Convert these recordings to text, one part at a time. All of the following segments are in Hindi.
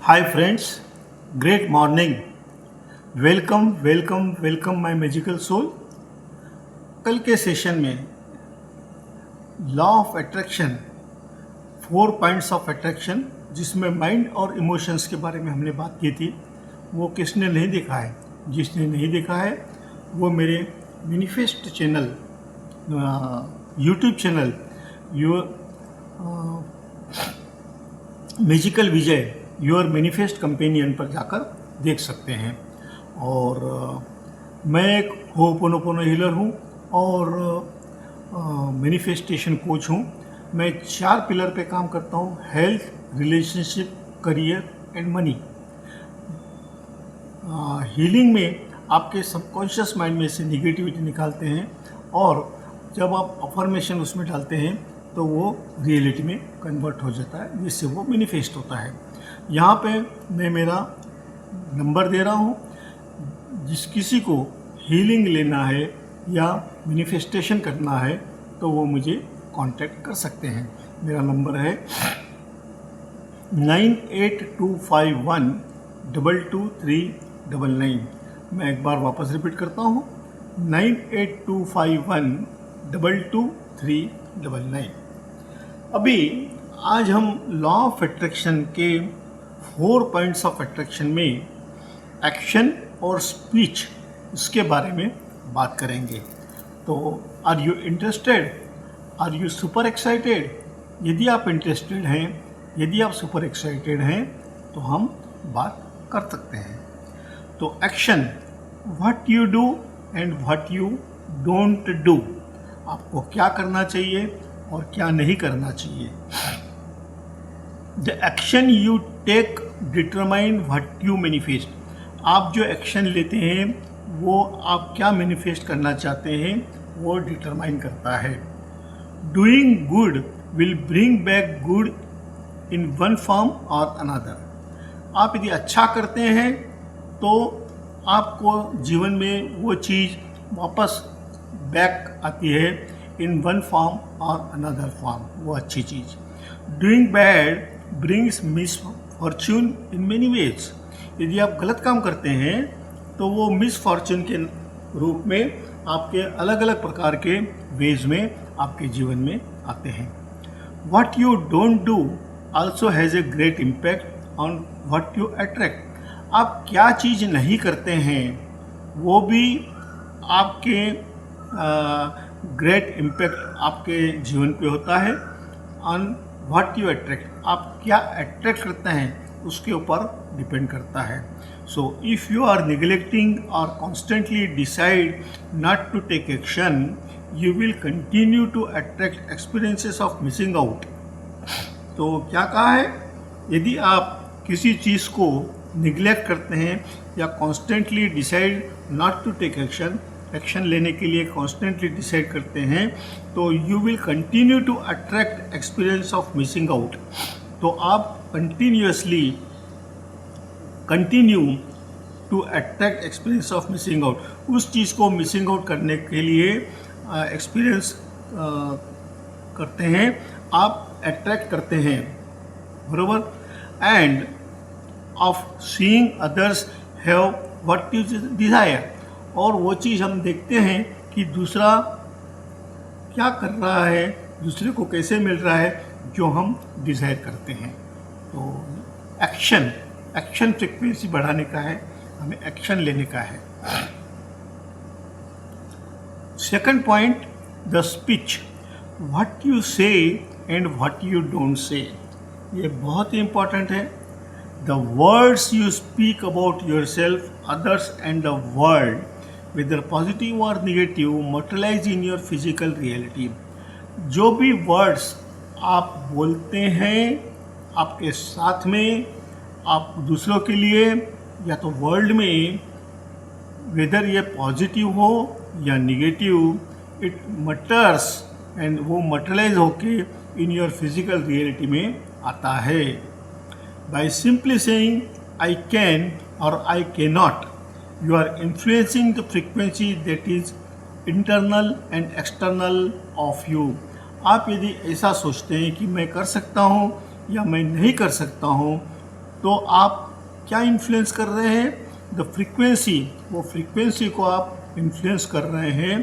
Hi friends, great morning. Welcome my magical soul. कल के सेशन में law of attraction, 4 points of attraction, जिसमें माइंड और इमोशंस के बारे में हमने बात की थी, वो किसने नहीं देखा है? जिसने नहीं देखा है वो मेरे manifest channel, YouTube channel magical Vijay your manifest companion पर जाकर देख सकते हैं। और मैं एक होपोनोपोनो हीलर हूँ और मैनिफेस्टेशन कोच हूँ। मैं 4 पिलर पे काम करता हूँ: health, relationship, career and money. Healing में आपके सबकॉन्शियस माइंड में से निगेटिविटी निकालते हैं और जब आप अफर्मेशन उसमें डालते हैं तो वो रियलिटी में कन्वर्ट हो जाता है, जिससे वो मैनिफेस्ट होता है। यहाँ पे मैं मेरा नंबर दे रहा हूँ। जिस किसी को हीलिंग लेना है या मैनिफेस्टेशन करना है तो वो मुझे कांटेक्ट कर सकते हैं। मेरा नंबर है 9825122399। मैं एक बार वापस रिपीट करता हूँ, 9825122399। अभी आज हम लॉ ऑफ अट्रैक्शन के 4 पॉइंट्स ऑफ अट्रैक्शन में एक्शन और स्पीच, इसके बारे में बात करेंगे। तो are you interested? Are you super excited? यदि आप इंटरेस्टेड हैं, यदि आप सुपर एक्साइटेड हैं तो हम बात कर सकते हैं। तो action, what you do and what you don't do. आपको क्या करना चाहिए और क्या नहीं करना चाहिए। The action you take determine what you manifest. आप जो एक्शन लेते हैं वो आप क्या मैनिफेस्ट करना चाहते हैं वो डिटरमाइन करता है। Doing good will bring back good in one form और अनदर। आप यदि अच्छा करते हैं तो आपको जीवन में वो चीज़ वापस बैक आती है, इन वन फॉर्म और अनदर फॉर्म, वो अच्छी चीज़। Doing bad brings misfortune in many ways. यदि आप गलत काम करते हैं तो वो मिसफॉर्चून के रूप में आपके अलग अलग प्रकार के वेज में आपके जीवन में आते हैं। What you don't do also has a great impact on what you attract. आप क्या चीज़ नहीं करते हैं वो भी आपके ग्रेट इम्पैक्ट आपके जीवन पे होता है। ऑन व्हाट यू अट्रैक्ट, आप क्या अट्रैक्ट करते हैं उसके ऊपर डिपेंड करता है। So if you are neglecting और constantly decide not to take action, you will continue to attract experiences of missing out. तो क्या कहा है? यदि आप किसी चीज़ को निगलेक्ट करते हैं या constantly decide not to take action, action लेने के लिए कॉन्स्टेंटली डिसाइड करते हैं, तो you will continue to attract experience of missing out. तो आप continue to attract experience of missing out. उस चीज़ को मिसिंग आउट करने के लिए एक्सपीरियंस करते हैं, आप अट्रैक्ट करते हैं, बरोबर। End of seeing others have what you desire. और वो चीज़ हम देखते हैं कि दूसरा क्या कर रहा है, दूसरे को कैसे मिल रहा है, जो हम डिज़ायर करते हैं। तो एक्शन फ्रिक्वेंसी बढ़ाने का है, हमें एक्शन लेने का है। Second point, the speech, what you say and what you don't say. ये बहुत ही इम्पॉर्टेंट है। The words you speak about yourself, others and the world, whether positive or negative, materialize in your physical reality। जो भी वर्ड्स आप बोलते हैं आपके साथ में, आप दूसरों के लिए या तो वर्ल्ड में, वेदर ये पॉजिटिव हो या निगेटिव, इट मटर्स एंड वो मटेरियलाइज होके इन योर फिजिकल रियलिटी में आता है। By simply saying I can और I can not, you are influencing the frequency that is internal and external of you। आप यदि ऐसा सोचते हैं कि मैं कर सकता हूँ या मैं नहीं कर सकता हूँ, तो आप क्या इन्फ्लुएंस कर रहे हैं? द फ्रीक्वेंसी, वो फ्रीक्वेंसी को आप इन्फ्लुएंस कर रहे हैं,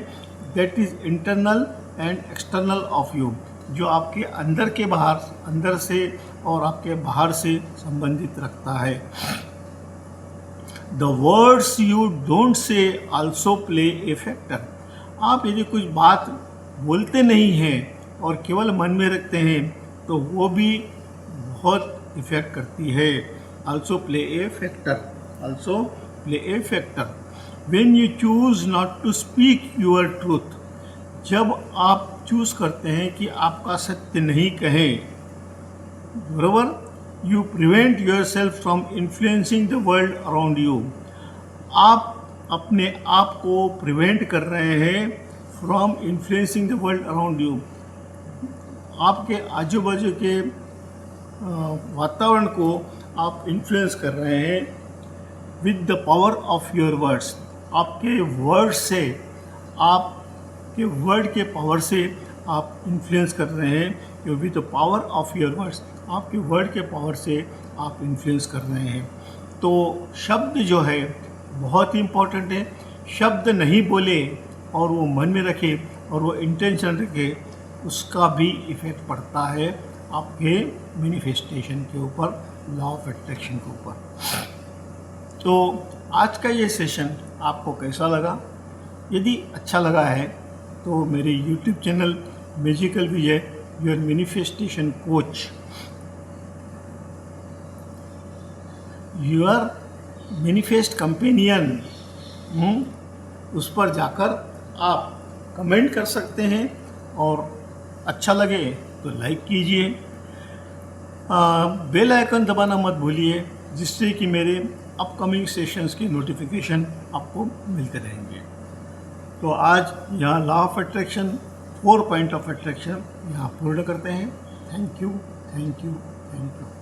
that is internal and external of you, जो आपके अंदर के बाहर, अंदर से और आपके बाहर से संबंधित रखता है। द वर्ड्स यू डोंट से आल्सो प्ले ए फैक्टर। आप यदि कुछ बात बोलते नहीं हैं और केवल मन में रखते हैं तो वो भी बहुत इफेक्ट करती है। Also play a factor, also play a factor. When you choose not to speak your truth, जब आप चूज करते हैं कि आपका सत्य नहीं कहें, बराबर, you prevent your self from influencing the world around you. आप अपने आप को प्रिवेंट कर रहे हैं from influencing the world around you. आपके आजू बाजू के वातावरण को आप इन्फ्लुएंस कर रहे हैं with the power of your words. आपके वर्ड से, आपके वर्ड के पावर से आप इन्फ्लुएंस कर रहे हैं। With the power of your words, आपके वर्ड के पावर से आप इन्फ्लुएंस कर रहे हैं। तो शब्द जो है बहुत ही इम्पोर्टेंट है। शब्द नहीं बोले और वो मन में रखे और वो इंटेंशन रखे, उसका भी इफ़ेक्ट पड़ता है आपके मैनिफेस्टेशन के ऊपर, लॉ ऑफ अट्रैक्शन के ऊपर। तो आज का ये सेशन आपको कैसा लगा? यदि अच्छा लगा है तो मेरे YouTube channel magical Vijay, your manifestation coach, your manifest companion, उस पर जाकर आप कमेंट कर सकते हैं और अच्छा लगे तो लाइक कीजिए। बेल आइकन दबाना मत भूलिए, जिससे कि मेरे अपकमिंग सेशंस के नोटिफिकेशन आपको मिलते रहेंगे। तो आज यहाँ law of attraction, 4 point of attraction यहाँ पूर्ण करते हैं। Thank you, thank you, thank you.